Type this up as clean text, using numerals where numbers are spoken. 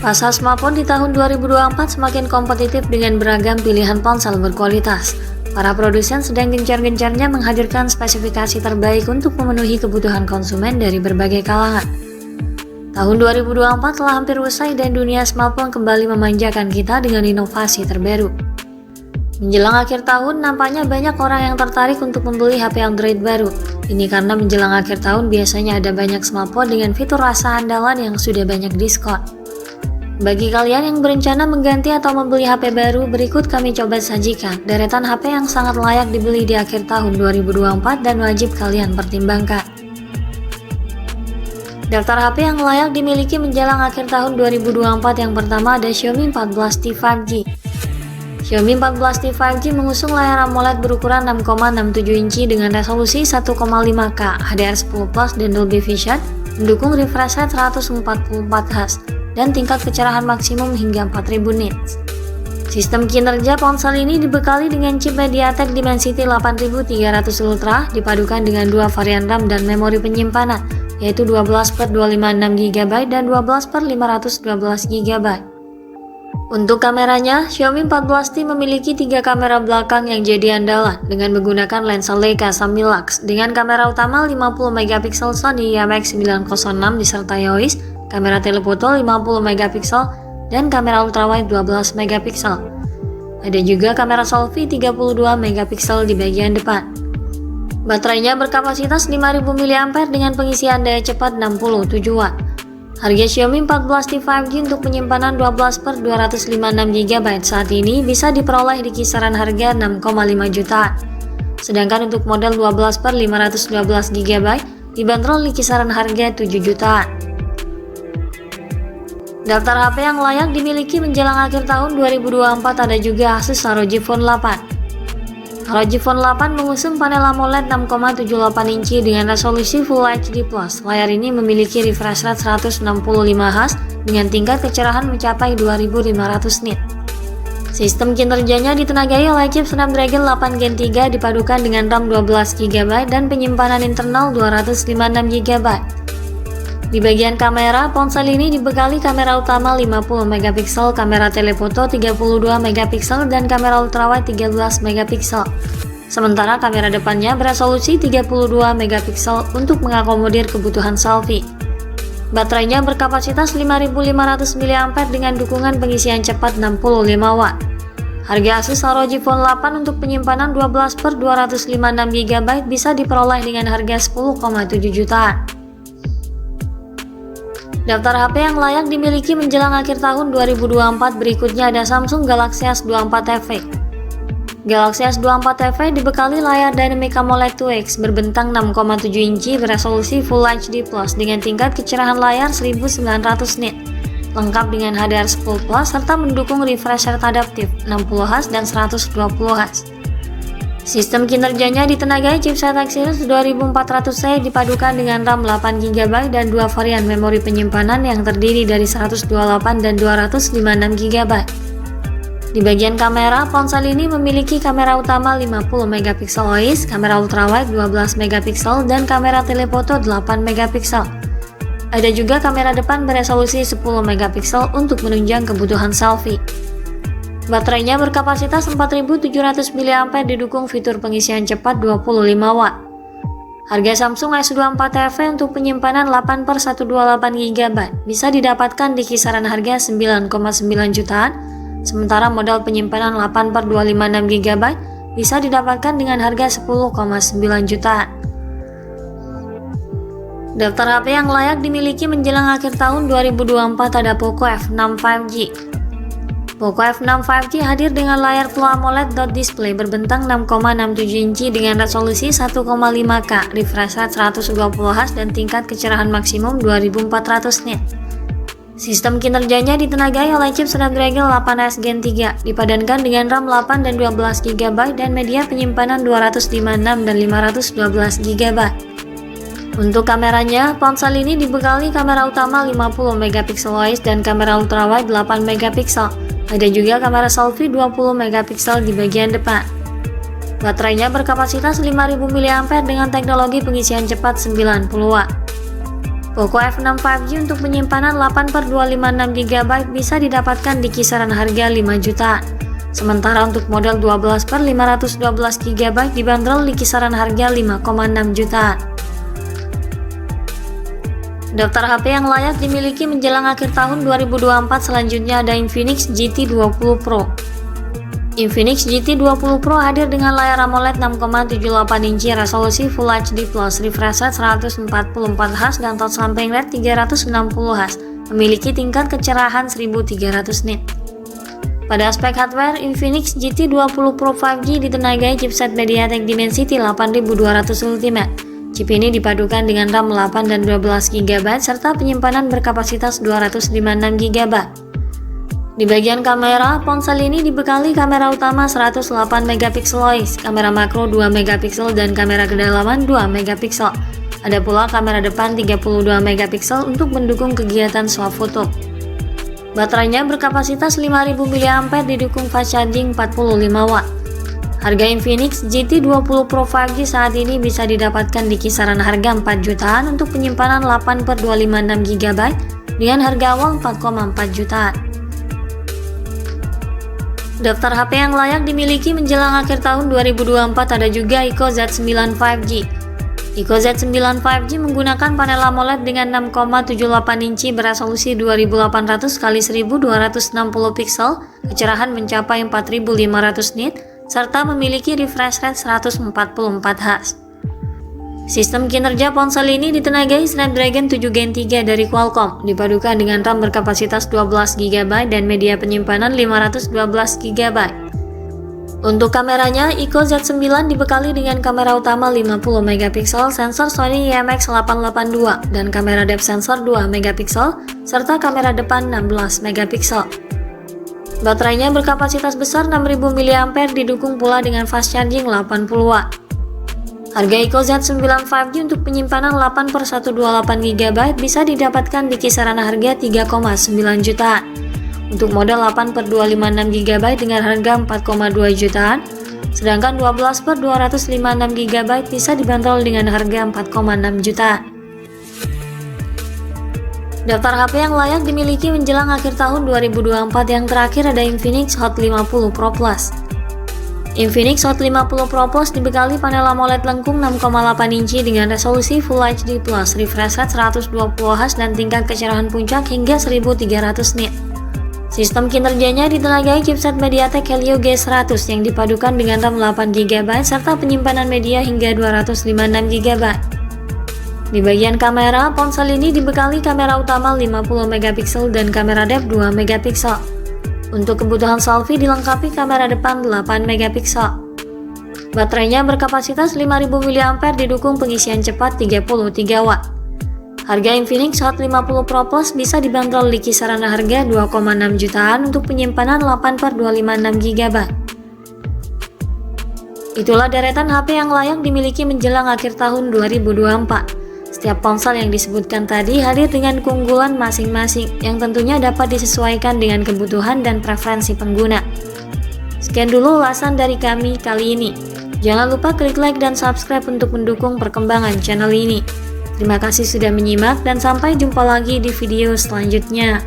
Pasar smartphone di tahun 2024 semakin kompetitif dengan beragam pilihan ponsel berkualitas. Para produsen sedang gencar-gencarnya menghadirkan spesifikasi terbaik untuk memenuhi kebutuhan konsumen dari berbagai kalangan. Tahun 2024 telah hampir usai dan dunia smartphone kembali memanjakan kita dengan inovasi terbaru. Menjelang akhir tahun, nampaknya banyak orang yang tertarik untuk membeli HP Android baru. Ini karena menjelang akhir tahun biasanya ada banyak smartphone dengan fitur rasa andalan yang sudah banyak diskon. Bagi kalian yang berencana mengganti atau membeli HP baru, berikut kami coba sajikan deretan HP yang sangat layak dibeli di akhir tahun 2024 dan wajib kalian pertimbangkan. Daftar HP yang layak dimiliki menjelang akhir tahun 2024 yang pertama ada Xiaomi 14T 5G. Xiaomi 14T 5G mengusung layar AMOLED berukuran 6,67 inci dengan resolusi 1,5K, HDR10 Plus dan Dolby Vision, mendukung refresh rate 144Hz, dan tingkat kecerahan maksimum hingga 4000 nits. Sistem kinerja ponsel ini dibekali dengan chip MediaTek Dimensity 8300 Ultra dipadukan dengan dua varian RAM dan memori penyimpanan, yaitu 12/256GB dan 12/512GB. Untuk kameranya, Xiaomi 14T memiliki 3 kamera belakang yang jadi andalan dengan menggunakan lensa Leica Samilux dengan kamera utama 50MP Sony IMX906 disertai OIS, kamera telefoto 50MP, dan kamera ultrawide 12MP. Ada juga kamera selfie 32MP di bagian depan. Baterainya berkapasitas 5000 mAh dengan pengisian daya cepat 67W. Harga Xiaomi 14T 5G untuk penyimpanan 12/256GB saat ini bisa diperoleh di kisaran harga 6,5 jutaan. Sedangkan untuk model 12/512GB dibanderol di kisaran harga 7 jutaan. Daftar HP yang layak dimiliki menjelang akhir tahun 2024 ada juga Asus ROG Phone 8. ROG Phone 8 mengusung panel AMOLED 6,78 inci dengan resolusi Full HD+. Layar ini memiliki refresh rate 165Hz dengan tingkat kecerahan mencapai 2500 nit. Sistem kinerjanya ditenagai oleh chip Snapdragon 8 Gen 3 dipadukan dengan RAM 12GB dan penyimpanan internal 256GB. Di bagian kamera, ponsel ini dibekali kamera utama 50MP, kamera telefoto 32MP, dan kamera ultrawide 13MP. Sementara kamera depannya beresolusi 32MP untuk mengakomodir kebutuhan selfie. Baterainya berkapasitas 5500 mAh dengan dukungan pengisian cepat 65W. Harga Asus ROG Phone 8 untuk penyimpanan 12/256GB bisa diperoleh dengan harga 10,7 jutaan. Daftar HP yang layak dimiliki menjelang akhir tahun 2024 berikutnya ada Samsung Galaxy S24 FE. Galaxy S24 FE dibekali layar Dynamic AMOLED 2X berbentang 6,7 inci beresolusi Full HD Plus dengan tingkat kecerahan layar 1900 nit, lengkap dengan HDR10 Plus serta mendukung refresh rate adaptif 60Hz dan 120Hz. Sistem kinerjanya ditenagai chipset Exynos 2400C dipadukan dengan RAM 8GB dan dua varian memori penyimpanan yang terdiri dari 128 dan 256GB. Di bagian kamera, ponsel ini memiliki kamera utama 50MP OIS, kamera ultrawide 12MP, dan kamera telefoto 8MP. Ada juga kamera depan beresolusi 10MP untuk menunjang kebutuhan selfie. Baterainya berkapasitas 4700 mAh didukung fitur pengisian cepat 25W. Harga Samsung S24 FE untuk penyimpanan 8/128GB bisa didapatkan di kisaran harga 9,9 jutaan, sementara model penyimpanan 8/256GB bisa didapatkan dengan harga 10,9 jutaan. Daftar HP yang layak dimiliki menjelang akhir tahun 2024 ada Poco F6 5G. Poco F6 5G hadir dengan layar Full AMOLED dot display berbentang 6,67 inci dengan resolusi 1,5K, refresh rate 120Hz dan tingkat kecerahan maksimum 2400 nit. Sistem kinerjanya ditenagai oleh chip Snapdragon 8S Gen 3 dipadankan dengan RAM 8 dan 12GB dan media penyimpanan 256 dan 512GB. Untuk kameranya, ponsel ini dibekali kamera utama 50MP OIS dan kamera ultrawide 8MP. Ada juga kamera selfie 20MP di bagian depan. Baterainya berkapasitas 5000 mAh dengan teknologi pengisian cepat 90W. Poco F6 5G untuk penyimpanan 8/256 GB bisa didapatkan di kisaran harga 5 jutaan. Sementara untuk model 12/512 GB dibanderol di kisaran harga 5,6 jutaan. Daftar HP yang layak dimiliki menjelang akhir tahun 2024 selanjutnya ada Infinix GT20 Pro. Infinix GT20 Pro hadir dengan layar AMOLED 6,78 inci, resolusi Full HD+, refresh rate 144Hz dan touch sampling rate 360Hz, memiliki tingkat kecerahan 1300 nit. Pada aspek hardware, Infinix GT20 Pro 5G ditenagai chipset MediaTek Dimensity 8200 Ultimate. Chip ini dipadukan dengan RAM 8 dan 12 GB serta penyimpanan berkapasitas 256 GB. Di bagian kamera, ponsel ini dibekali kamera utama 108 MP OIS, kamera makro 2 MP dan kamera kedalaman 2 MP. Ada pula kamera depan 32 MP untuk mendukung kegiatan swafoto. Baterainya berkapasitas 5000 mAh didukung fast charging 45 Watt. Harga Infinix GT20 Pro 5G saat ini bisa didapatkan di kisaran harga 4 jutaan untuk penyimpanan 8/256 GB dengan harga awal 4,4 jutaan. Daftar HP yang layak dimiliki menjelang akhir tahun 2024 ada juga Ico Z9 5G. Ico Z9 5G menggunakan panel AMOLED dengan 6,78 inci beresolusi 2800x1260 pixel, kecerahan mencapai 4500 nit, serta memiliki refresh rate 144Hz. Sistem kinerja ponsel ini ditenagai Snapdragon 7 Gen 3 dari Qualcomm, dipadukan dengan RAM berkapasitas 12 GB dan media penyimpanan 512 GB. Untuk kameranya, Ico Z9 dibekali dengan kamera utama 50 MP, sensor Sony IMX882, dan kamera depth sensor 2 MP, serta kamera depan 16 MP. Baterainya berkapasitas besar 6000 mAh didukung pula dengan fast charging 80 Watt. Harga Ico Z9 5G untuk penyimpanan 8/128 GB bisa didapatkan di kisaran harga 3,9 jutaan. Untuk model 8/256 GB dengan harga 4,2 jutaan, sedangkan 12/256 GB bisa dibanderol dengan harga 4,6 jutaan. Daftar HP yang layak dimiliki menjelang akhir tahun 2024 yang terakhir ada Infinix Hot 50 Pro Plus. Infinix Hot 50 Pro Plus dibekali panel AMOLED lengkung 6,8 inci dengan resolusi Full HD+, refresh rate 120Hz dan tingkat kecerahan puncak hingga 1300 nit. Sistem kinerjanya ditenagai chipset MediaTek Helio G100 yang dipadukan dengan RAM 8 GB serta penyimpanan media hingga 256 GB. Di bagian kamera, ponsel ini dibekali kamera utama 50 MP dan kamera depth 2 MP. Untuk kebutuhan selfie dilengkapi kamera depan 8 MP. Baterainya berkapasitas 5000 mAh didukung pengisian cepat 33 Watt. Harga Infinix Hot 50 Pro Plus bisa dibanderol di kisaran harga 2,6 jutaan untuk penyimpanan 8/256 GB. Itulah deretan HP yang layak dimiliki menjelang akhir tahun 2024. Setiap ponsel yang disebutkan tadi hadir dengan keunggulan masing-masing yang tentunya dapat disesuaikan dengan kebutuhan dan preferensi pengguna. Sekian dulu ulasan dari kami kali ini. Jangan lupa klik like dan subscribe untuk mendukung perkembangan channel ini. Terima kasih sudah menyimak dan sampai jumpa lagi di video selanjutnya.